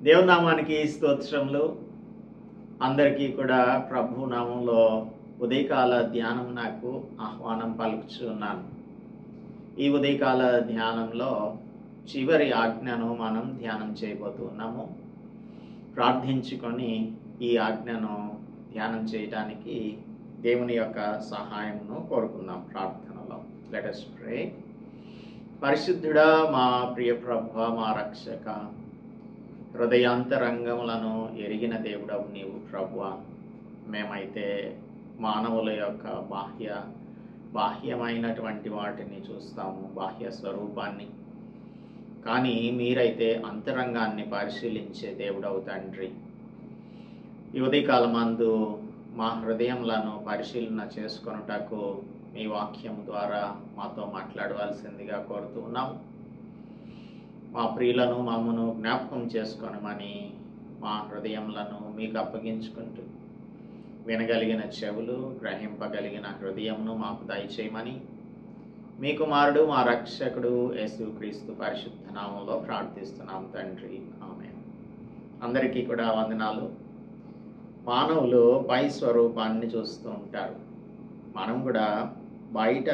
దేవునామానికి స్తోత్రములు. అందరికీ కూడా ప్రభు నామంలో ఉదయకాల ధ్యానం నాకు ఆహ్వానం పలుకుచున్నాను. ఈ ఉదయకాల ధ్యానంలో చివరి ఆజ్ఞను మనం ధ్యానం చేయబోతున్నాము. ప్రార్థించుకొని ఈ ఆజ్ఞను ధ్యానం చేయడానికి దేవుని యొక్క సహాయంను కోరుకుందాం. ప్రార్థనలో లెట్ us pray. పరిశుద్ధుడా, మా ప్రియ ప్రభువా, మా రక్షక, హృదయాంతరంగములను ఎరిగిన దేవుడవు నీవు ప్రభువా. మేమైతే మానవుల యొక్క బాహ్యమైనటువంటి వాటిని చూస్తాము, బాహ్య స్వరూపాన్ని. కానీ మీరైతే అంతరంగాన్ని పరిశీలించే దేవుడవు తండ్రి. ఈ ఉదయకాలమందు మా హృదయములను పరిశీలన చేసుకొనుటకు మీ వాక్యం ద్వారా మాతో మాట్లాడవలసిందిగా కోరుతూ ఉన్నాము. మా ప్రియులను మమ్మను జ్ఞాపకం చేసుకొనమని మా హృదయములను మీకు అప్పగించుకుంటూ, వినగలిగిన చెవులు, గ్రహింపగలిగిన హృదయమును మాకు దయచేయమని మీ కుమారుడు మా రక్షకుడు యేసుక్రీస్తు పరిశుద్ధ నామములో ప్రార్థిస్తున్నాం తండ్రి, ఆమేన్. అందరికీ కూడా వందనాలు. మానవులు పై స్వరూపాన్ని చూస్తూ ఉంటారు. మనం కూడా బయట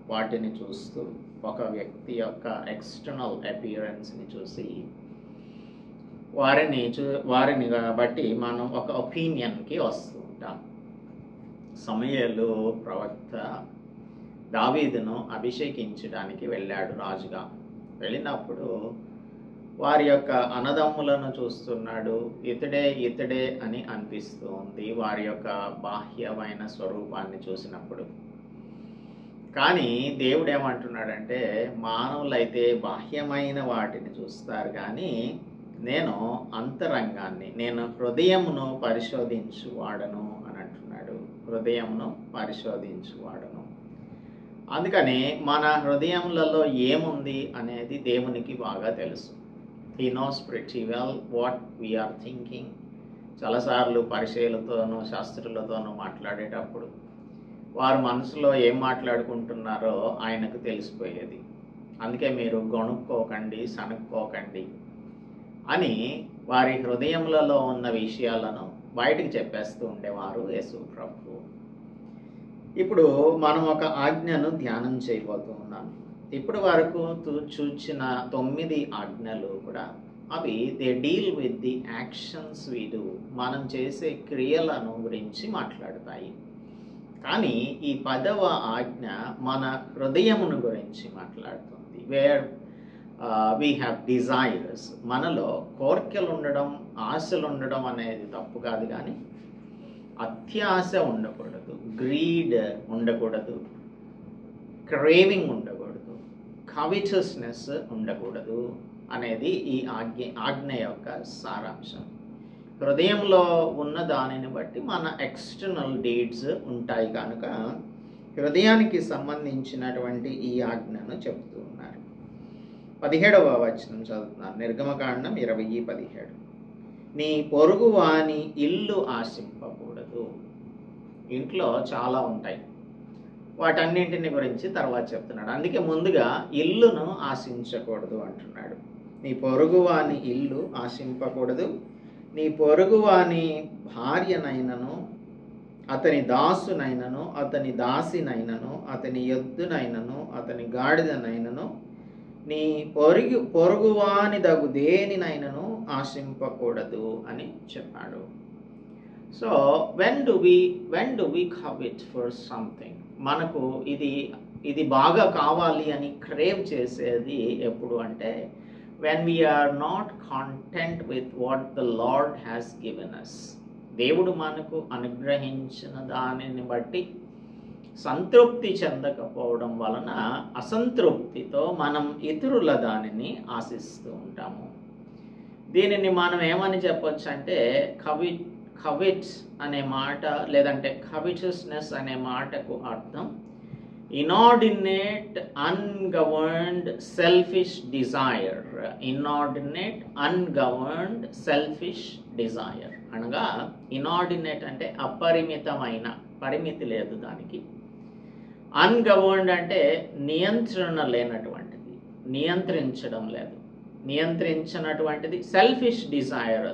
వాటిని చూస్తూ ఒక వ్యక్తి యొక్క ఎక్స్టర్నల్ అపియరెన్స్ని చూసి వారిని బట్టి మనం ఒక ఒపీనియన్కి వస్తూ ఉంటాం. సమూయేలు ప్రవక్త దావీదును అభిషేకించడానికి వెళ్ళాడు రాజుగా. వెళ్ళినప్పుడు వారి యొక్క అన్నదమ్ములను చూస్తున్నాడు. ఇతడే అని అనిపిస్తూ ఉంది వారి యొక్క బాహ్యమైన స్వరూపాన్ని చూసినప్పుడు. కానీ దేవుడు ఏమంటున్నాడంటే, మానవులైతే బాహ్యమైన వాటిని చూస్తారు, కానీ నేను అంతరంగాన్ని, నేను హృదయమును పరిశోధించువాడను అని అంటున్నాడు. హృదయమును పరిశోధించువాడను. అందుకని మన హృదయములలో ఏముంది అనేది దేవునికి బాగా తెలుసు. He knows pretty well what we are thinking. చాలాసార్లు పరిచయులతోనూ శాస్త్రులతోనూ మాట్లాడేటప్పుడు వారు మనసులో ఏం మాట్లాడుకుంటున్నారో ఆయనకు తెలిసిపోయేది. అందుకే మీరు గొణుక్కోకండి, సణుక్కోకండి అని వారి హృదయములలో ఉన్న విషయాలను బయటికి చెప్పేస్తూ ఉండేవారు యేసు ప్రభు. ఇప్పుడు మనం ఒక ఆజ్ఞను ధ్యానం చేయబోతూ ఉన్నాం. ఇప్పటి వరకు చూచిన 9 ఆజ్ఞలు కూడా అవి they deal with the actions we do. మనం చేసే క్రియలను గురించి మాట్లాడతాయి. కానీ ఈ 10వ ఆజ్ఞ మన హృదయమును గురించి మాట్లాడుతుంది. Where we have desires. మనలో కోరికలు ఉండడం, ఆశలు ఉండడం అనేది తప్పు కాదు, కానీ అత్యాశ ఉండకూడదు, గ్రీడ్ ఉండకూడదు, క్రేవింగ్ ఉండకూడదు, కవిటస్నెస్ ఉండకూడదు అనేది ఈ ఆజ్ఞ యొక్క సారాంశం. హృదయంలో ఉన్న దానిని బట్టి మన ఎక్స్టర్నల్ డీడ్స్ ఉంటాయి కనుక హృదయానికి సంబంధించినటువంటి ఈ ఆజ్ఞను చెప్తూ ఉన్నారు. 17వ వచనం చదువుతున్నారు. నిర్గమకాండం 20:17. నీ పొరుగు వాని ఇల్లు ఆశింపకూడదు. ఇంట్లో చాలా ఉంటాయి, వాటన్నింటిని గురించి తర్వాత చెప్తున్నాడు. అందుకే ముందుగా ఇల్లును ఆశించకూడదు అంటున్నాడు. నీ పొరుగువాని ఇల్లు ఆశింపకూడదు. నీ పొరుగువాని భార్యనైనను, అతని దాసునైనను, అతని దాసినైనను, అతని ఎద్దునైనను, అతని గాడిదనైనను, నీ పొరుగువాని దగు దేనినైనను ఆశింపకూడదు అని చెప్పాడు. So when do we covet for something? మనకు ఇది బాగా కావాలి అని క్రేవ్ చేసేది ఎప్పుడు అంటే, when we are not content with what the Lord has given us. దేవుడు మనకు అనుగ్రహించిన దానిని బట్టి సంతృప్తి చెందకపోవడం వలన అసంతృప్తితో మనం ఇతరుల దానిని ఆశిస్తూ ఉంటాము. దీనిని మనం ఏమని చెప్పొచ్చు అంటే, కవిట్స్ అనే మాట, లేదంటే కవిటస్నెస్ అనే మాటకు అర్థం inordinate ungoverned selfish desire. Inordinate ungoverned selfish desire అనగా, ఇనార్డినేట్ అంటే అపరిమితమైన, పరిమితి లేదు దానికి. అన్గవర్న్డ్ అంటే నియంత్రణ లేనటువంటిది, నియంత్రించడం లేదు. నియంత్రించినటువంటిది సెల్ఫిష్ డిజైర్,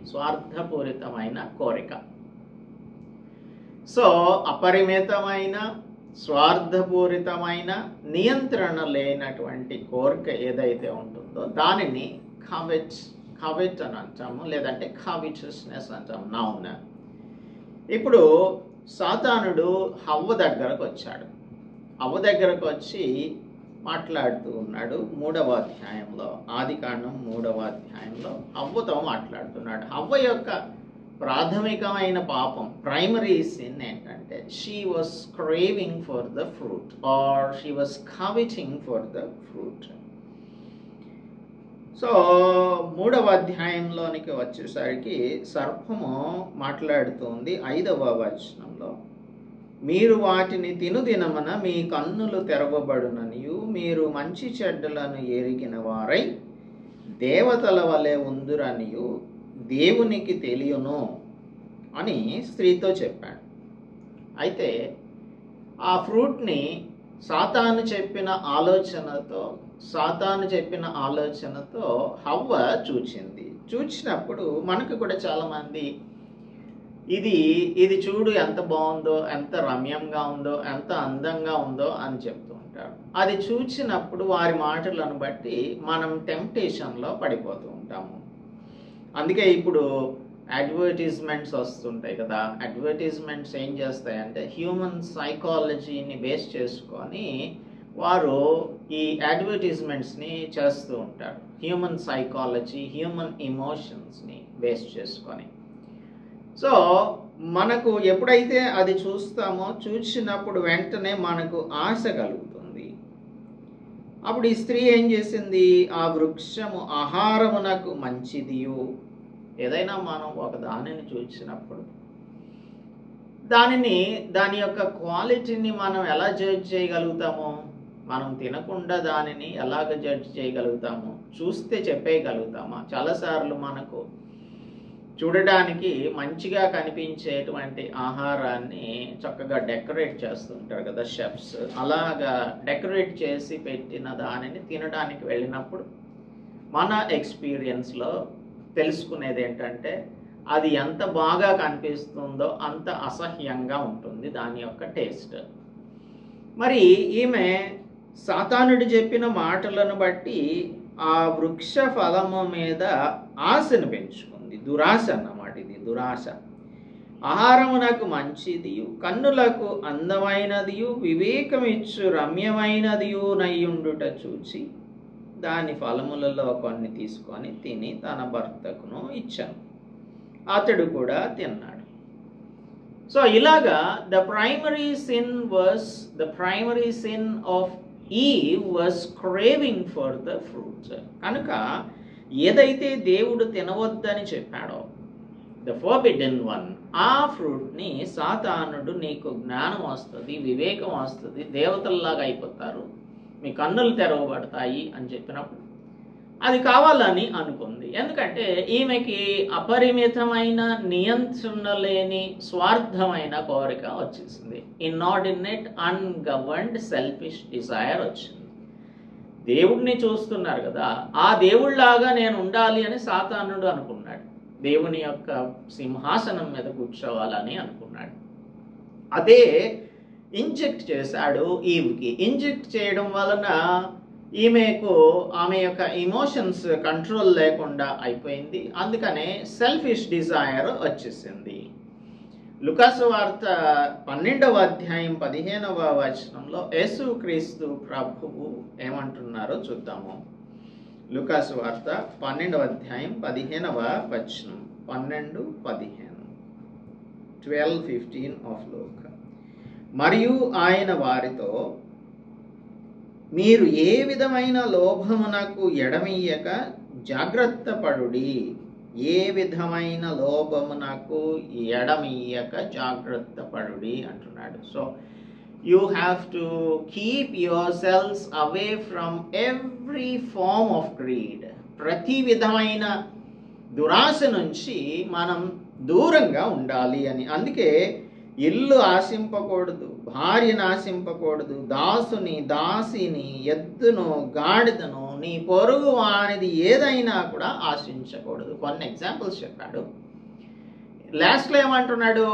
స్వార్థపూరితమైన కోరిక. సో అపరిమితమైన స్వార్థపూరితమైన నియంత్రణ లేనటువంటి కోరిక ఏదైతే ఉంటుందో దానిని కవిట్ అని అంటాము, లేదంటే కావిటస్నెస్ అంటాము, నౌన్. ఇప్పుడు సాతానుడు హవ్వ దగ్గరకు వచ్చాడు. హవ్వ దగ్గరకు వచ్చి మాట్లాడుతూ ఉన్నాడు. 3వ అధ్యాయంలో, ఆదికాండం 3వ అధ్యాయంలో హవ్వతో మాట్లాడుతున్నాడు. హవ్వ యొక్క ప్రాథమికమైన పాపం, ప్రైమరీ సిన్ ఏంటంటే she was craving for the fruit or she was coveting for the fruit. So 3వ అధ్యాయంలోనికి వచ్చేసరికి సర్పము మాట్లాడుతుంది 5వ వచనంలో, మీరు వాటిని తినుదినమున మీ కన్నులు తెరవబడుననియు మీరు మంచి చెడ్డలను ఎరిగిన వారై దేవతల వలె ఉందురనియు దేవునికి తెలియను అని స్త్రీతో చెప్పాడు. అయితే ఆ ఫ్రూట్ని సాతాను చెప్పిన ఆలోచనతో హవ్వ చూచింది. చూచినప్పుడు మనకు కూడా చాలామంది ఇది చూడు ఎంత బాగుందో, ఎంత రమ్యంగా ఉందో, ఎంత అందంగా ఉందో అని చెప్తూ ఉంటారు. అది చూచినప్పుడు వారి మాటలను బట్టి మనం టెంప్టేషన్లో పడిపోతూ ఉంటాము. అందుకే ఇప్పుడు అడ్వర్టైజ్మెంట్స్ వస్తుంటాయి కదా. అడ్వర్టైజ్మెంట్స్ ఏం చేస్తాయంటే హ్యూమన్ సైకాలజీని బేస్ చేసుకొని వారు ఈ అడ్వర్టైజ్మెంట్స్ని చేస్తూ ఉంటారు. హ్యూమన్ సైకాలజీ, హ్యూమన్ ఎమోషన్స్ని బేస్ చేసుకొని. సో మనకు ఎప్పుడైతే అది చూసినప్పుడు వెంటనే మనకు ఆశ కలుగుతుంది. అప్పుడు ఈ స్త్రీ ఏం చేసింది, ఆ వృక్షము ఆహారమునకు మంచిదియు. ఏదైనా మనం ఒక దానిని చూసినప్పుడు దాని యొక్క క్వాలిటీని మనం ఎలా జడ్జ్ చేయగలుగుతాము? మనం తినకుండా దానిని ఎలాగ జడ్జ్ చేయగలుగుతాము? చూస్తే చెప్పేయగలుగుతామా? చాలాసార్లు మనకు చూడడానికి మంచిగా కనిపించేటువంటి ఆహారాన్ని చక్కగా డెకరేట్ చేస్తుంటారు కదా షెఫ్స్. అలాగా డెకరేట్ చేసి పెట్టిన దానిని తినడానికి వెళ్ళినప్పుడు మన ఎక్స్పీరియన్స్లో తెలుసుకునేది ఏంటంటే అది ఎంత బాగా కనిపిస్తుందో అంత అసహ్యంగా ఉంటుంది దాని యొక్క టేస్ట్. మరి ఈమె సాతానుడు చెప్పిన మాటలను బట్టి ఆ వృక్ష ఫలము మీద ఆశను పెంచుకుంది. దురాశ అన్నమాట. ఇది దురాశ. ఆహారమునకు మంచిదియు కన్నులకు అందమైనదియు వివేకమిచ్చు రమ్యమైనదియు నయ్యుండుట చూచి దాని ఫలములలో కొన్ని తీసుకొని తిని తన భర్తకును ఇచ్చాను, అతడు కూడా తిన్నాడు. సో ఇలాగా the primary sin of eve was craving for the fruits. కనుక ఏదైతే దేవుడు తినవద్దని చెప్పాడో, ద ఫోర్బిడెన్ వన్, ఆ ఫ్రూట్ని సాతానుడు నీకు జ్ఞానం వస్తుంది, వివేకం వస్తుంది, దేవతల్లాగా అయిపోతారు, మీ కన్నులు తెరవబడతాయి అని చెప్పినప్పుడు అది కావాలని అనుకుంది. ఎందుకంటే ఈమెకి అపరిమితమైన నియంత్రణ లేని స్వార్థమైన కోరిక వచ్చేసింది. ఇన్ఆర్డినేట్ అన్గవర్న్డ్ సెల్ఫిష్ డిజైర్ వచ్చింది. దేవుడిని చూస్తున్నారు కదా, ఆ దేవుళ్లాగా నేను ఉండాలి అని సాతానుడు అనుకున్నాడు. దేవుని యొక్క సింహాసనం మీద కూర్చోవాలని అనుకున్నాడు. అదే ఇంజెక్ట్ చేశాడు ఈవ్కి. ఇంజెక్ట్ చేయడం వలన ఆమె యొక్క ఎమోషన్స్ కంట్రోల్ లేకుండా అయిపోయింది. అందుకనే సెల్ఫిష్ డిజైర్ వచ్చేసింది. లూకాసు వార్త 12వ అధ్యాయం 15వ వచనంలో యేసుక్రీస్తు ప్రభువు ఏమంటున్నారో చూద్దాము. లూకాసు వార్త 12వ అధ్యాయం 15వ వచనం, 12-15, 12-15 ఆఫ్ లూక్. మరియు ఆయన వారితో, మీరు ఏ విధమైన లోభమునకు ఎడమియ్యక జాగ్రత్త పడుడి. ఏ విధమైన లోభమునకు ఎడమియ్యక జాగ్రత్త పడుడి అంటున్నాడు. So you have to keep yourselves away from every form of greed. ప్రతి విధమైన దురాశ నుంచి మనం దూరంగా ఉండాలి అని. అందుకే ఇల్లు ఆశింపకూడదు, భార్యను ఆశింపకూడదు, దాసుని దాసిని, ఎద్దును గాడిదను నీ పొరుగు వానిది ఏదైనా కూడా ఆశించకూడదు. కొన్ని ఎగ్జాంపుల్స్ చెప్పాడు. లాస్ట్లో ఏమంటున్నాడు?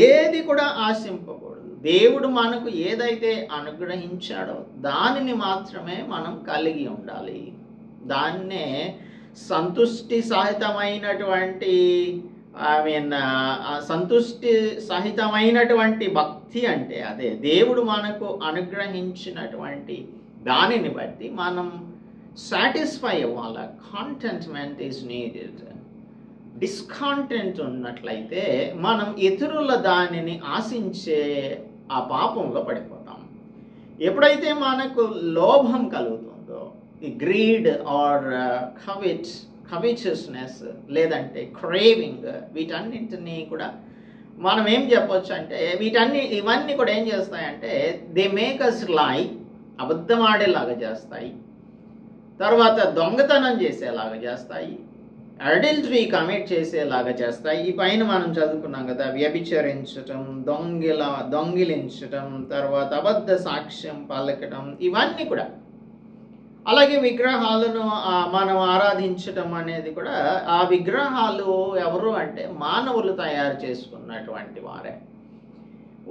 ఏది కూడా ఆశింపకూడదు. దేవుడు మనకు ఏదైతే అనుగ్రహించాడో దానిని మాత్రమే మనం కలిగి ఉండాలి. దాన్నే సంతుష్టి సహితమైనటువంటి సంతుష్టి సహితమైనటువంటి భక్తి అంటే అదే. దేవుడు మనకు అనుగ్రహించినటువంటి దానిని బట్టి మనం సాటిస్ఫై అవ్వాలి. కాంటెంట్మెంట్ ఈజ్ నీడెడ్. డిస్కాంటెంట్ ఉన్నట్లయితే మనం ఇతరుల దానిని ఆశించే ఆ పాపంలో పడిపోతాం. ఎప్పుడైతే మనకు లోభం కలుగుతుందో, ఈ గ్రీడ్ ఆర్ కవిచస్నెస్ లేదంటే క్రేవింగ్, వీటన్నింటినీ కూడా మనం ఏం చెప్పొచ్చు అంటే ఇవన్నీ కూడా ఏం చేస్తాయంటే దే మేక్ అస్ లై, అబద్ధం ఆడేలాగా చేస్తాయి, తర్వాత దొంగతనం చేసేలాగా చేస్తాయి, అడల్టరీ కమిట్ చేసేలాగా చేస్తాయి. ఈ పైన మనం చదువుకున్నాం కదా, వ్యభిచరించటం, దొంగిలించటం, తర్వాత అబద్ధ సాక్ష్యం పలకటం, ఇవన్నీ కూడా. అలాగే విగ్రహాలను మనం ఆరాధించటం అనేది కూడా, ఆ విగ్రహాలు ఎవరు అంటే మానవులు తయారు చేసుకున్నటువంటి వారే.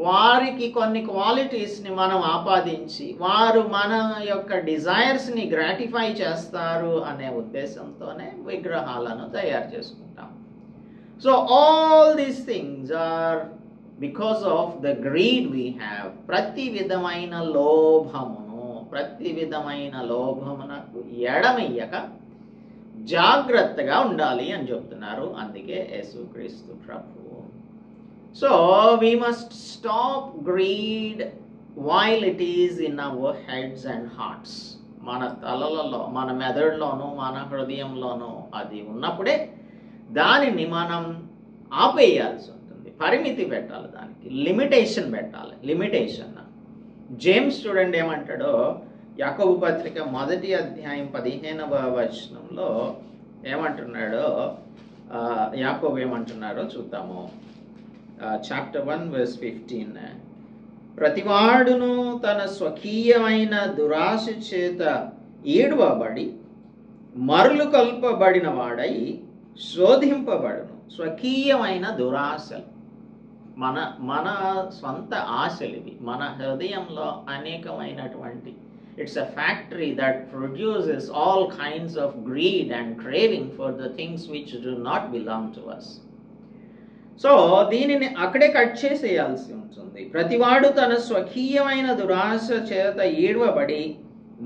వారికి కొన్ని క్వాలిటీస్ని మనం ఆపాదించి వారు మన యొక్క డిజైర్స్ని గ్రాటిఫై చేస్తారు అనే ఉద్దేశంతోనే విగ్రహాలను తయారు చేసుకుంటాం. So all these things are because of the greed we have. ప్రతి విధమైన లోభమునకు ఎడమయ్యక జాగ్రత్తగా ఉండాలి అని చెప్తున్నారు. అందుకే యేసుక్రీస్తు ప్రభువు. So we must stop greed while it is in our heads and hearts. మన తలలలో, మన మెదడులోనూ, మన హృదయంలోనూ అది ఉన్నప్పుడే దానిని మనం ఆపేయాల్సి ఉంటుంది. పరిమితి పెట్టాలి, దానికి లిమిటేషన్ పెట్టాలి. జేమ్స్ చూడండి ఏమంటాడో, యాకోబు పత్రిక 1వ అధ్యాయం 15వ వచనంలో ఏమంటున్నాడో, యాకోబు ఏమంటున్నారో చూద్దాము. Chapter 1 verse 15. ప్రతివాడును తన స్వకీయమైన దురాశ చేత ఈడవబడి మరలు కల్పబడిన వాడై శోధింపబడును. స్వకీయమైన దురాశలు, మన స్వంత ఆశలు ఇవి. మన హృదయంలో అనేకమైనటువంటి, it's a factory that produces all kinds of greed and craving for the things which do not belong to us. So దీనిని అక్కడే కట్ చేసేయాల్సి ఉంటుంది. ప్రతివాడు తన స్వకీయమైన దురాశ చేత ఈడవబడి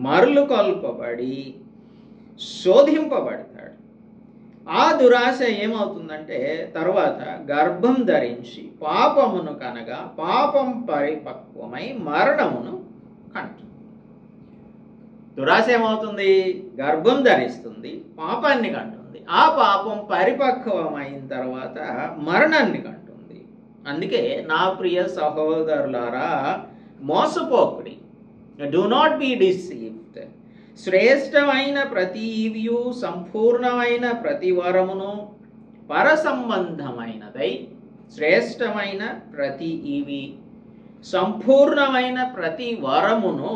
మరలు కల్పబడి శోధింపబడతాడు. ఆ దురాశ ఏమవుతుందంటే తర్వాత గర్భం ధరించి పాపమును కనగా పాపం పరిపక్వమై మరణమును కంటుంది. దురాశ ఏమవుతుంది? గర్భం ధరిస్తుంది, పాపాన్ని కంటుంది. ఆ పాపం పరిపక్వమైన తర్వాత మరణాన్ని కంటుంది. అందుకే నా ప్రియ సహోదరులారా, మోసపోకుడి. Do not be deceived. శ్రేష్టమైన ప్రతి ఈవియు సంపూర్ణమైన ప్రతి వరమును పరసంబంధమైనదై, శ్రేష్టమైన ప్రతి ఈవి సంపూర్ణమైన ప్రతి వరమును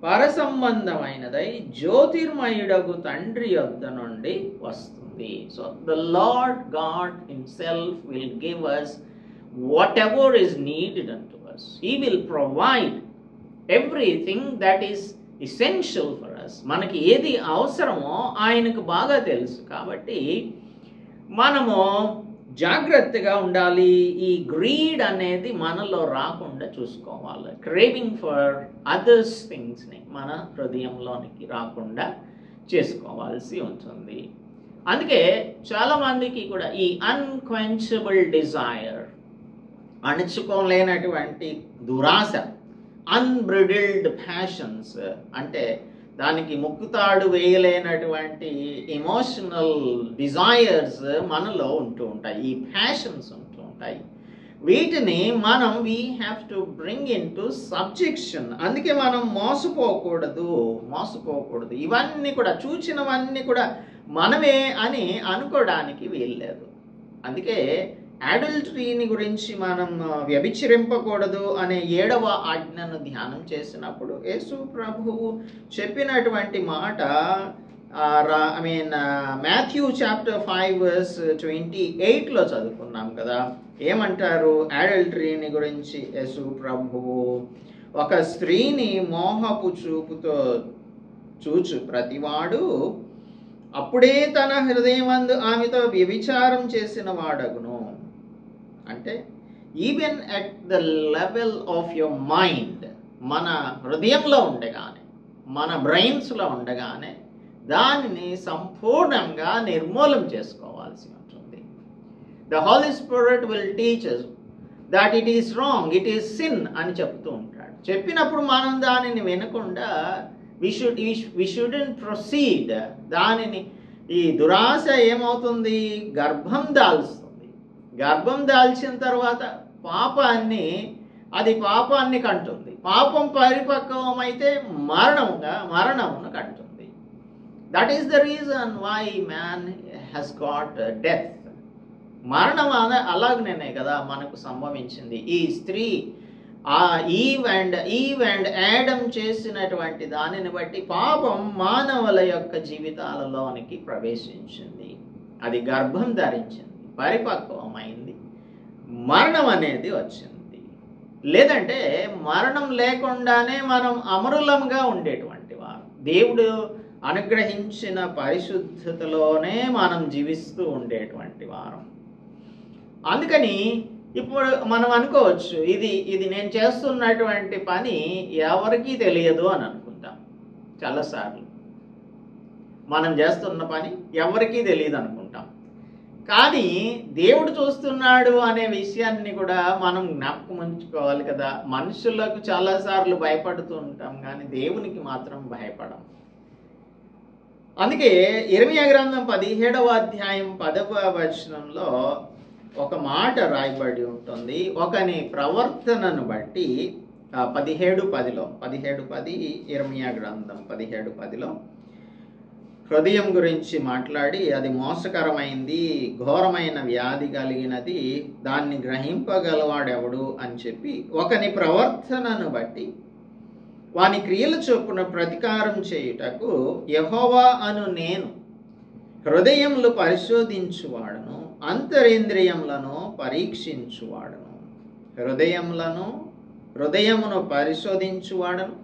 పరసంబంధమైనదై జ్యోతిర్మయుడగు తండ్రి యొద్ద నుండి వస్తుంది. So the lord God himself will give us whatever is needed unto us. He will provide everything that is essential for us. మనకి ఏది అవసరమో ఆయనకు బాగా తెలుసు. కాబట్టి మనము జాగ్రత్తగా ఉండాలి. ఈ గ్రీడ్ అనేది మనలో రాకుండా చూసుకోవాలి. క్రేవింగ్ ఫర్ అదర్స్ థింగ్స్ని మన హృదయంలోనికి రాకుండా చేసుకోవాల్సి ఉంటుంది. అందుకే చాలామందికి కూడా ఈ అన్క్వెంచబుల్ డిజైర్, అణుచుకోలేనటువంటి దురాశ, అన్బ్రిడిల్డ్ ప్యాషన్స్, అంటే దానికి ముక్కుతాడు వేయలేనటువంటి ఎమోషనల్ డిజైర్స్ మనలో ఉంటూ ఉంటాయి. ఈ ప్యాషన్స్ ఉంటూ ఉంటాయి. వీటిని మనం we have to bring in to subjection. అందుకే మనం మోసపోకూడదు. ఇవన్నీ కూడా చూచినవన్నీ కూడా మనమే అని అనుకోవడానికి వీల్లేదు. అందుకే అడల్టరీని గురించి మనం వ్యభిచరింపకూడదు అనే 7వ ఆజ్ఞను ధ్యానం చేసినప్పుడు యేసు ప్రభువు చెప్పినటువంటి మాట మాథ్యూ చాప్టర్ 5 వర్స్ 28లో చదువుకున్నాం కదా. ఏమంటారు అడల్టరీని గురించి యేసు ప్రభువు? ఒక స్త్రీని మోహపు చూపుతో చూచు ప్రతివాడు అప్పుడే తన హృదయమందు ఆమెతో వ్యభిచారం చేసిన వాడగును. అంటే even at the level of your mind, మన హృదయంలో ఉండగానే, మన బ్రెయిన్స్లో ఉండగానే దానిని సంపూర్ణంగా నిర్మూలం చేసుకోవాల్సి ఉంటుంది. The Holy Spirit will teach us that it is wrong, it is sin అని చెప్తూ ఉంటాడు. చెప్పినప్పుడు మనం దానిని వినకుండా we shouldn't proceed. దానిని ఈ దురాశ ఏమవుతుంది? గర్భం దాల్స్తుంది. గర్భం దాల్చిన తర్వాత పాపాన్ని కంటుంది. పాపం పరిపక్వమైతే మరణమును కంటుంది. That is the reason why man has got death. మరణం అలాగనే కదా మనకు సంభవించింది. ఈ స్త్రీ ఈవ్ అండ్ యాడమ్ చేసినటువంటి దానిని బట్టి పాపం మానవుల యొక్క జీవితాలలోనికి ప్రవేశించింది. అది గర్భం ధరించింది, పరిపక్వమైంది, మరణం అనేది వచ్చింది. లేదంటే మరణం లేకుండానే మనం అమరులంగా ఉండేటువంటి వారు, దేవుడు అనుగ్రహించిన పరిశుద్ధతలోనే మనం జీవిస్తూ ఉండేటువంటి వారం. అందుకని ఇప్పుడు మనం అనుకోవచ్చు, ఇది నేను చేస్తున్నటువంటి పని ఎవరికీ తెలియదు అని అనుకుంటాం. చాలాసార్లు మనం చేస్తున్న పని ఎవరికీ తెలియదు అనుకుంటాం. కానీ దేవుడు చూస్తున్నాడు అనే విషయాన్ని కూడా మనం జ్ఞాపకం ఉంచుకోవాలి కదా. మనుషులకు చాలాసార్లు భయపడుతూ ఉంటాం, కానీ దేవునికి మాత్రం భయపడం. అందుకే ఇర్మీయా గ్రంథం 17వ అధ్యాయం 10వ వచనంలో ఒక మాట రాయబడి ఉంటుంది. ఒకని ప్రవర్తనను బట్టి 17:10 ఇర్మీయా గ్రంథం 17:10లో హృదయం గురించి మాట్లాడి, అది మోసకరమైంది, ఘోరమైన వ్యాధి కలిగినది, దాన్ని గ్రహింపగలవాడెవడు అని చెప్పి, ఒకని ప్రవర్తనను బట్టి వాని క్రియల చొప్పున ప్రతీకారం చేయుటకు యెహోవా అను నేను హృదయములు పరిశోధించువాడను, అంతరేంద్రియములను పరీక్షించువాడను. హృదయమును పరిశోధించువాడను,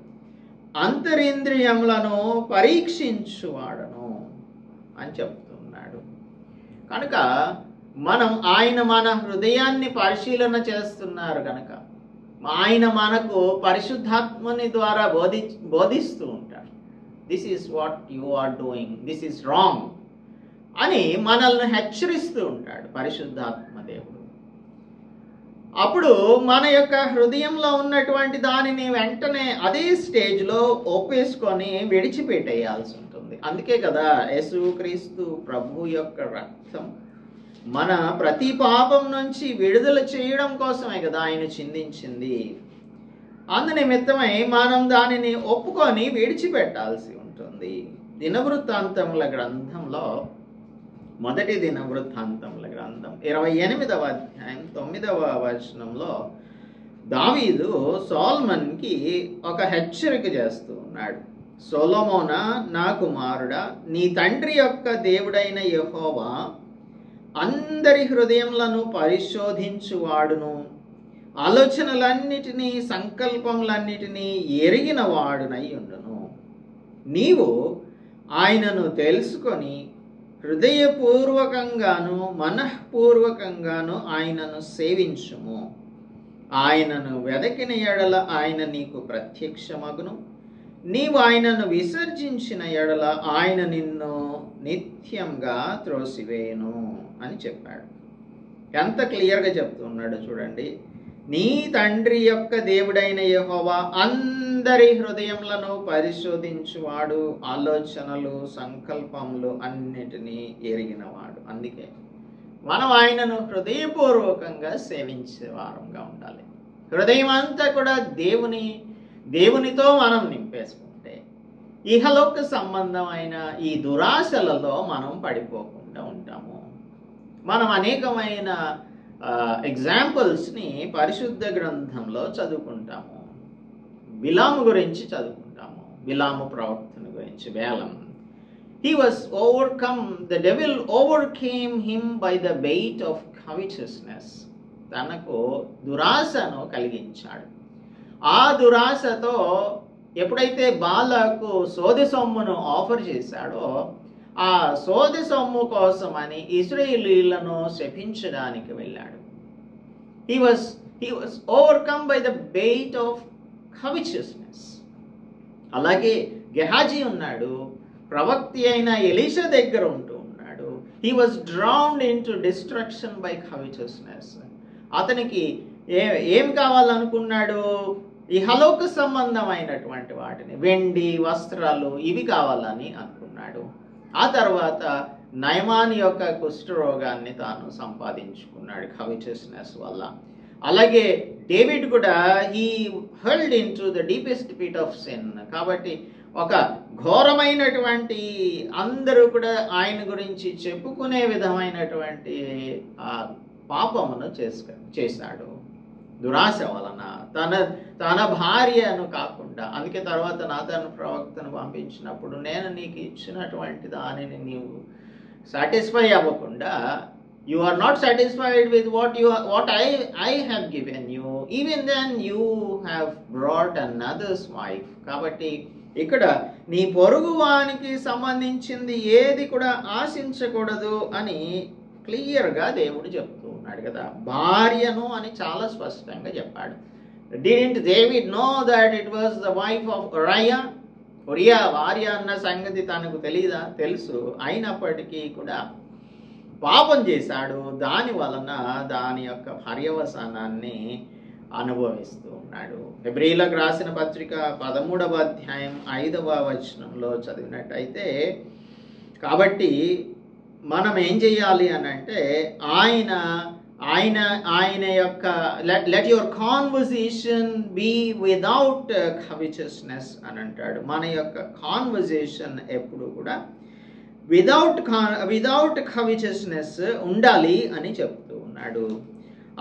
అంతరేంద్రియములను పరీక్షించువాడను అని చెప్తున్నాడు. కనుక మన హృదయాన్ని పరిశీలన చేస్తున్నారు కనుక ఆయన మనకు పరిశుద్ధాత్మని ద్వారా బోధిస్తూ ఉంటాడు. This is what you are doing, this is wrong అని మనల్ని హెచ్చరిస్తూ ఉంటాడు పరిశుద్ధాత్మ దేవుడు. అప్పుడు మన యొక్క హృదయంలో ఉన్నటువంటి దానిని వెంటనే అదే స్టేజ్లో ఒప్పేసుకొని విడిచిపెట్టేయాల్సి ఉంటుంది. అందుకే కదా యేసుక్రీస్తు ప్రభు యొక్క రక్తం మన ప్రతి పాపం నుంచి విడుదల చేయడం కోసమే కదా ఆయన చిందించింది. అందునిమిత్తమై మనం దానిని ఒప్పుకొని విడిచిపెట్టాల్సి ఉంటుంది. దినవృత్తాంతముల గ్రంథంలో, మొదటి దినవృత్తాంతముల గ్రంథం 28వ అధ్యాయం 9వ వచనంలో దావీదు సొలొమోనుకి ఒక హెచ్చరిక చేస్తూ ఉన్నాడు. సొలొమోనా, నా కుమారుడా, నీ తండ్రి యొక్క దేవుడైన యెహోవా అందరి హృదయములను పరిశోధించువాడును, ఆలోచనలన్నిటినీ సంకల్పములన్నిటినీ ఎరిగిన వాడునై ఉండును. నీవు ఆయనను తెలుసుకొని హృదయపూర్వకంగాను మనఃపూర్వకంగాను ఆయనను సేవించుము. ఆయనను వెదకిన ఎడల ఆయన నీకు ప్రత్యక్షమగును. నీవు ఆయనను విసర్జించిన ఎడల ఆయన నిన్ను నిత్యంగా త్రోసివేయును అని చెప్పాడు. ఎంత క్లియర్గా చెప్తున్నాడు చూడండి. నీ తండ్రి యొక్క దేవుడైన యెహోవా అందరి హృదయములను పరిశోధించువాడు, ఆలోచనలు సంకల్పములు అన్నిటినీ ఎరిగినవాడు. అందుకే మనం ఆయనను హృదయపూర్వకంగా సేవించే వారంగా ఉండాలి. హృదయం అంతా కూడా దేవునితో మనం నింపేసుకుంటే ఇహలోక సంబంధమైన ఈ దురాశలలో మనం పడిపోకుండా ఉంటాము. మనం అనేకమైన ఎగ్జాంపుల్స్ని పరిశుద్ధ గ్రంథంలో చదువుకుంటాము. బిలాము గురించి చదువుకుంటాము. బిలాము ప్రవక్తన గురించి, Balaam. He was overcome, the devil overcame him by the weight of covetousness. తనకు దురాశను కలిగించాడు. ఆ దురాశతో ఎప్పుడైతే బాలాకు సోదె సొమ్మును ఆఫర్ చేశాడో, ఆ సోదె సొమ్ము కోసమని ఇశ్రాయేలీయులను శపించడానికి వెళ్ళాడు. He was overcome by the weight of covetousness. అలాగే గెహాజీ ఉన్నాడు, ప్రవక్తి అయిన ఎలీషా దగ్గర ఉంటూ ఉన్నాడు. He was drowned into destruction by covetousness. అతనికి ఏం కావాలనుకున్నాడు? ఇహలోక సంబంధమైనటువంటి వాటిని, వెండి, వస్త్రాలు, ఇవి కావాలని అనుకున్నాడు. ఆ తర్వాత నయమాన్ యొక్క కుష్ఠరోగాన్ని తాను సంపాదించుకున్నాడు కవిటస్నెస్ వల్ల. అలాగే డేవిడ్ కూడా he held into the deepest pit of sin. కాబట్టి ఒక ఘోరమైనటువంటి, అందరూ కూడా ఆయన గురించి చెప్పుకునే విధమైనటువంటి పాపమును చేశాడు దురాశ వలన. తన భార్యను కాకుండా, అందుకే తర్వాత నాతాను ప్రవక్తను పంపించినప్పుడు, నేను నీకు ఇచ్చినటువంటి దానిని నీవు సాటిస్ఫై అవ్వకుండా, you are not satisfied with what I have given you, even then you have brought another's wife. కాబట్టి ఇక్కడ నీ పొరుగువానికి సంబంధించింది ఏది కూడా ఆశించకూడదు అని క్లియర్గా దేవుడు చెప్తూ ఉన్నాడు కదా. భార్యను అని చాలా స్పష్టంగా చెప్పాడు. Didn't David know that it was the wife of Uriah? Uriah భార్య అన్న సంగతి తనకు తెలీదా? తెలుసు. అయినప్పటికీ కూడా పాపం చేశాడు. దాని వలన దాని యొక్క పర్యవసానాన్ని అనుభవిస్తూ ఉన్నాడు. హెబ్రీలకు రాసిన పత్రిక 13వ అధ్యాయం 5వ వచనంలో చదివినట్టయితే, కాబట్టి మనం ఏం చేయాలి అని అంటే, ఆయన యొక్క let your conversation be without covetousness అని అంటాడు. మన యొక్క కాన్వర్సేషన్ ఎప్పుడు కూడా విదౌట్ కవిటస్నెస్ ఉండాలి అని చెప్తూ ఉన్నాడు.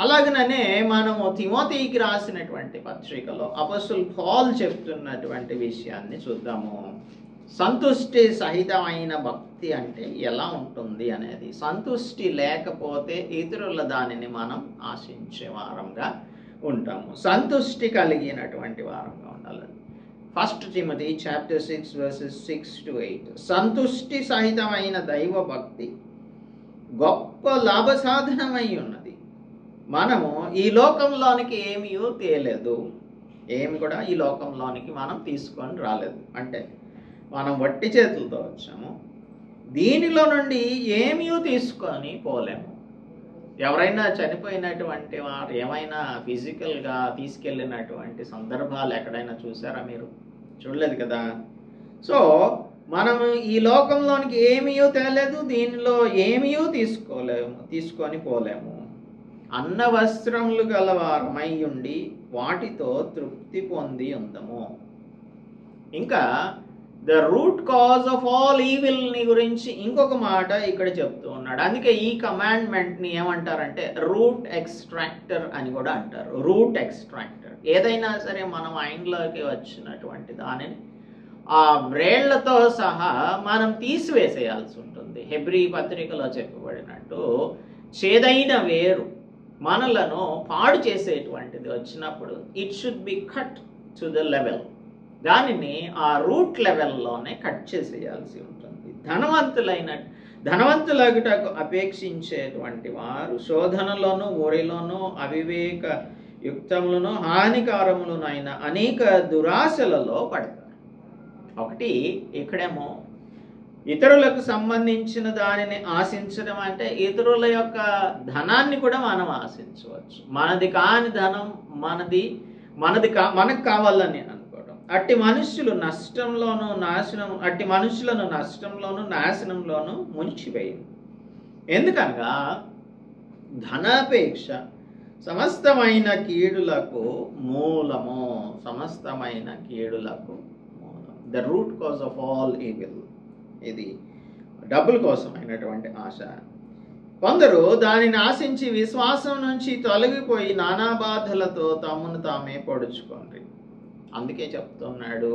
అలాగనే మనము తిమోతికి రాసినటువంటి పత్రికలో అపోస్తలుడు పౌలు చెప్తున్నటువంటి విషయాన్ని చూద్దాము. సంతుష్టి సహితమైన భక్తి అంటే ఎలా ఉంటుంది అనేది. సంతుష్టి లేకపోతే ఇతరుల దానిని మనం ఆశించే వారంగా ఉంటాము. సంతుష్టి కలిగినటువంటి వారంగా ఉండాలి. 1 Timothy chapter 6 verses 6 to 8. సంతుష్టి సహితమైన దైవ భక్తి గొప్ప లాభ సాధనమై ఉన్నది. మనము ఈ లోకంలోనికి ఏమీ తేలేదు, ఏమి కూడా ఈ లోకంలోనికి మనం తీసుకొని రాలేదు. అంటే మనం వట్టి చేతులతో వచ్చాము. దీనిలో నుండి ఏమీ తీసుకొని పోలేము. ఎవరైనా చనిపోయినటువంటి వారు ఏమైనా ఫిజికల్గా తీసుకెళ్ళినటువంటి సందర్భాలు ఎక్కడైనా చూసారా మీరు? చూడలేదు కదా. సో మనము ఈ లోకంలోనికి ఏమీ తేలేదు, దీనిలో ఏమీ తీసుకొని పోలేము. అన్న వస్త్రములు గలవారమై ఉండి వాటితో తృప్తి పొంది ఉందము. ఇంకా the root cause of all ఈవిల్ని గురించి ఇంకొక మాట ఇక్కడ చెప్తూ ఉన్నాడు. అందుకే ఈ కమాండ్మెంట్ని ఏమంటారంటే రూట్ ఎక్స్ట్రాక్టర్ అని కూడా అంటారు. Root extractor. ఏదైనా సరే మనం మైండ్లోకి వచ్చినటువంటి దానిని ఆ వ్రేళ్లతో సహా మనం తీసివేసేయాల్సి ఉంటుంది. హెబ్రీ పత్రికలో చెప్పబడినట్టు చేదైన వేరు మనలను పాడు చేసేటువంటిది వచ్చినప్పుడు it should be cut to the level. దానిని ఆ రూట్ లెవెల్లోనే కట్ చేసేయాల్సి ఉంటుంది. ధనవంతులగుటకు అపేక్షించేటువంటి వారు శోధనలోను, ఊరిలోను, అవివేక యుక్తములను, హానికారములనైన అనేక దురాశలలో పడతారు. ఒకటి ఇక్కడేమో ఇతరులకు సంబంధించిన దానిని ఆశించడం అంటే ఇతరుల యొక్క ధనాన్ని కూడా మనం ఆశించవచ్చు. మనది కాని ధనం మనకు కావాలని అనుకోవడం. అట్టి మనుషులను నష్టంలోను నాశనంలోను ముంచివేయింది. ఎందుకనగా ధనాపేక్ష సమస్తమైన కీడులకు మూలము. The root cause of all evil. ఇది డబ్బుల కోసమైనటువంటి ఆశ. కొందరు దానిని ఆశించి విశ్వాసం నుంచి తొలగిపోయి నానా బాధలతో తమను తామే పొడుచుకోండి. అందుకే చెప్తున్నాడు,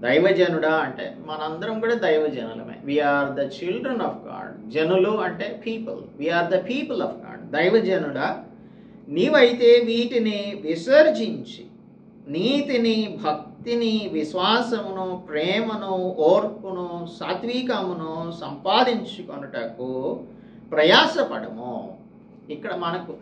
దైవజనుడా అంటే మనందరం కూడా దైవజనులమే. We are the children of God. జనులు అంటే people. We are the people of God. దైవజనుడా, నీవైతే వీటిని విసర్జించి నీతిని, భక్తిని, విశ్వాసమును, ప్రేమను, ఓర్పును, సాత్వికమును సంపాదించుకొనుటకు ప్రయాసపడము. ఇక్కడ మనకు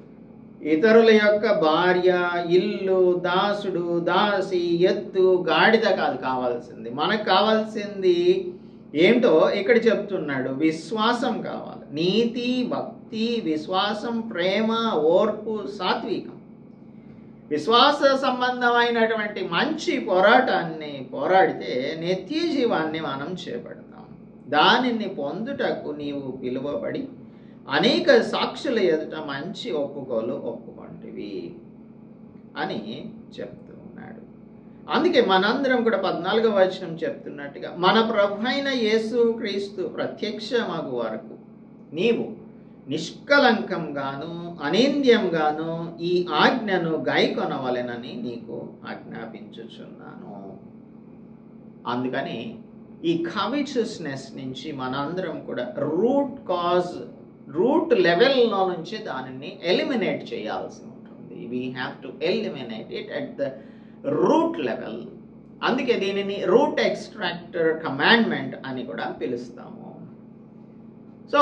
ఇతరుల యొక్క భార్య, ఇల్లు, దాసుడు, దాసి, ఎత్తు, గాడిద కాదు కావాల్సింది. మనకు కావాల్సింది ఏంటో ఇక్కడ చెప్తున్నాడు. విశ్వాసం కావాలి. నీతి, భక్తి, విశ్వాసం, ప్రేమ, ఓర్పు, సాత్వికం. విశ్వాస సంబంధమైనటువంటి మంచి పోరాటాన్ని పోరాడితే నిత్య జీవాన్ని మనం చేపడతాం. దానిని పొందుటకు నీవు పిలువబడి అనేక సాక్షుల ఎదుట మంచి ఒప్పుకొంటివి అని చెప్తూ ఉన్నాడు. అందుకే మనందరం కూడా 14వ వచనం చెప్తున్నట్టుగా, మన ప్రభువైన యేసు క్రీస్తు ప్రత్యక్షమగు వరకు నీవు నిష్కలంకంగాను అనింద్యంగాను ఈ ఆజ్ఞను గైకొనవలెనని నీకు ఆజ్ఞాపించుచున్నాను. అందుకని ఈ కవిచస్నెస్ నుంచి మనందరం కూడా రూట్ లెవెల్లో నుంచి దానిని ఎలిమినేట్ చేయాల్సి ఉంటుంది. We have to eliminate it at the root level. అందుకే దీనిని రూట్ ఎక్స్ట్రాక్టర్ కమాండ్మెంట్ అని కూడా పిలుస్తాము. సో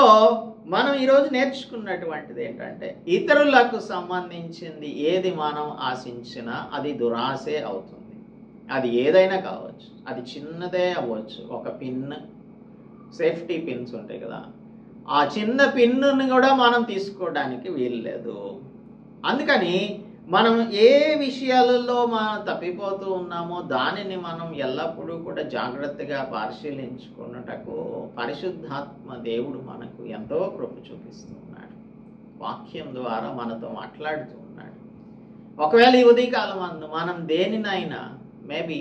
మనం ఈరోజు నేర్చుకున్నటువంటిది ఏంటంటే, ఇతరులకు సంబంధించింది ఏది మనం ఆశించినా అది దురాశే అవుతుంది. అది ఏదైనా కావచ్చు. అది చిన్నదే అవ్వచ్చు. ఒక పిన్, సేఫ్టీ పిన్స్ ఉంటాయి కదా, ఆ చిన్న పిన్నుని కూడా మనం తీసుకోవడానికి వీల్లేదు. అందుకని మనం ఏ విషయాలలో మనం తప్పిపోతూ ఉన్నామో దానిని మనం ఎల్లప్పుడూ కూడా జాగ్రత్తగా పరిశీలించుకున్నటకు పరిశుద్ధాత్మ దేవుడు మనకు ఎంతో కృప చూపిస్తూ ఉన్నాడు. వాక్యం ద్వారా మనతో మాట్లాడుతూ ఉన్నాడు. ఒకవేళ ఈ ఉదయకాలం అందు మనం దేనినైనా మేబీ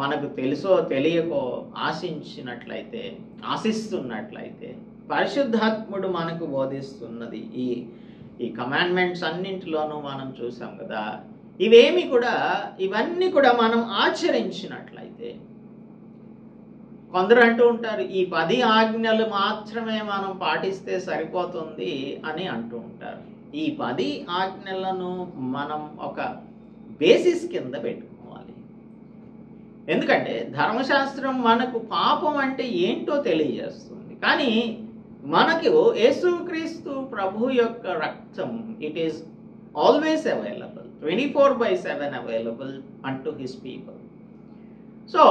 మనకు తెలుసో తెలియకో ఆశిస్తున్నట్లయితే పరిశుద్ధాత్ముడు మనకు బోధిస్తున్నది ఈ కమాండ్మెంట్స్ అన్నింటిలోనూ మనం చూసాం కదా, ఇవన్నీ కూడా మనం ఆచరించినట్లయితే, కొందరు అంటూ ఉంటారు ఈ 10 ఆజ్ఞలు మాత్రమే మనం పాటిస్తే సరిపోతుంది అని అంటూ ఉంటారు. ఈ 10 ఆజ్ఞలను మనం ఒక బేసిస్ కింద పెట్టుకోవాలి. ఎందుకంటే ధర్మశాస్త్రం మనకు పాపం అంటే ఏంటో తెలియజేస్తుంది. కానీ మనకు యేసుక్రీస్తు ప్రభు యొక్క రక్తం, it is always available, 24/7 available unto his people. So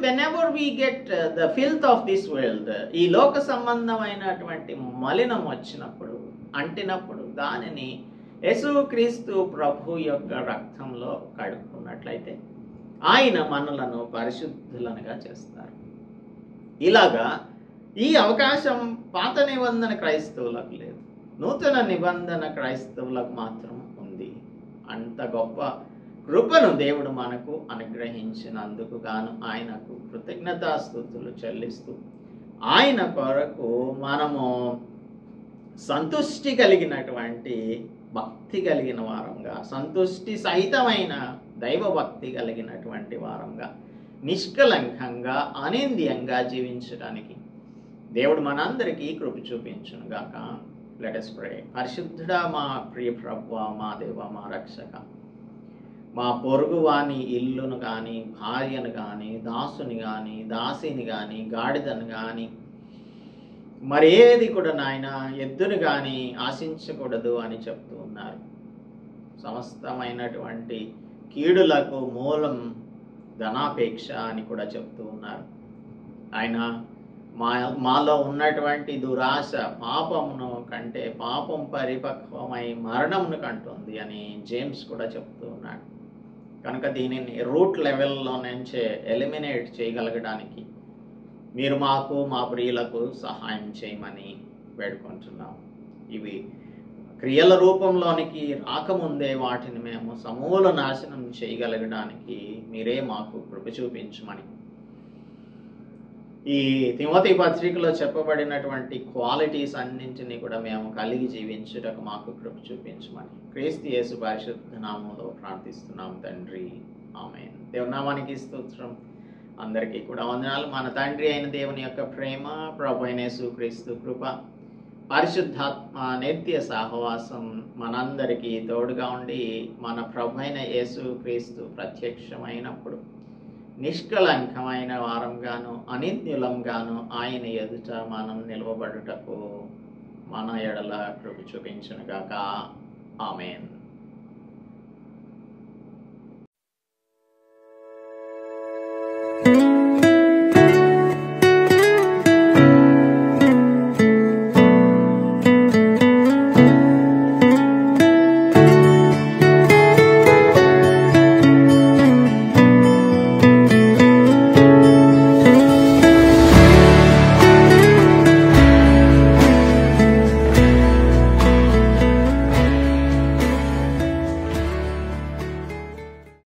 whenever we get the filth of this world, ఈ లోక సంబంధమైనటువంటి మలినం వచ్చినప్పుడు, అంటినప్పుడు దానిని యేసుక్రీస్తు ప్రభు యొక్క రక్తంలో కడుక్కున్నట్లయితే ఆయన మనలను పరిశుద్ధులనుగా చేస్తారు. ఇలాగా ఈ అవకాశం పాత నిబంధన క్రైస్తవులకు లేదు, నూతన నిబంధన క్రైస్తవులకు మాత్రం ఉంది. అంత గొప్ప కృపను దేవుడు మనకు అనుగ్రహించినందుకు గాను ఆయనకు కృతజ్ఞతాస్తుతులు చెల్లిస్తూ, ఆయన కొరకు మనము సంతుష్టి కలిగినటువంటి భక్తి కలిగిన వారంగా, సంతుష్టి సహితమైన దైవ భక్తి కలిగినటువంటి వారంగా, నిష్కలంకంగా అనింద్యంగా జీవించడానికి దేవుడు మనందరికీ కృప చూపించును గాక. Let us pray. పరిశుద్ధుడా, మా ప్రియ ప్రభువా, మా దేవ, మా రక్షక, మా పొరుగు వాని ఇల్లును కానీ, భార్యను కానీ, దాసుని కానీ, దాసిని కానీ, గాడిదను కానీ, మరేది కూడా నాయన ఎద్దును కానీ ఆశించకూడదు అని చెప్తూ ఉన్నారు. సమస్తమైనటువంటి కీడులకు మూలం ధనాపేక్ష అని కూడా చెప్తూ ఉన్నారు. ఆయన మాలో ఉన్నటువంటి దురాశ పాపమును కంటే పాపం పరిపక్వమై మరణమును కంటుంది అని జేమ్స్ కూడా చెప్తూ ఉన్నాడు. కనుక దీనిని రూట్ లెవెల్లో నుంచే ఎలిమినేట్ చేయగలగడానికి మీరు మాకు, మా ప్రియులకు సహాయం చేయమని వేడుకుంటున్నాం. ఇవి క్రియల రూపంలోనికి రాకముందే వాటిని మేము సమూల నాశనం చేయగలగడానికి మీరే మాకు కృప చూపించమని ఈ తిమోతి పత్రికలో చెప్పబడినటువంటి క్వాలిటీస్ అన్నింటినీ కూడా మేము కలిగి జీవించుటకు మాకు కృప చూపించమని క్రీస్తు యేసు పరిశుద్ధ నామములో ప్రార్థిస్తున్నాం తండ్రి, ఆమేన్. దేవుని నామానికి స్తోత్రం. అందరికీ కూడా వందనాలు. మన తండ్రి అయిన దేవుని యొక్క ప్రేమ, ప్రభు అయిన యేసుక్రీస్తు కృప, పరిశుద్ధాత్మ నిత్య సహవాసం మనందరికీ తోడుగా ఉండి మన ప్రభు అయిన యేసుక్రీస్తు ప్రత్యక్షమైనప్పుడు నిష్కళంకమైన వారంగాను అనింద్యులంగాను ఆయన ఎదుట మనం నిలవబడుటకు మన ఎడల కృప చూపించునుగాక. ఆమేన్.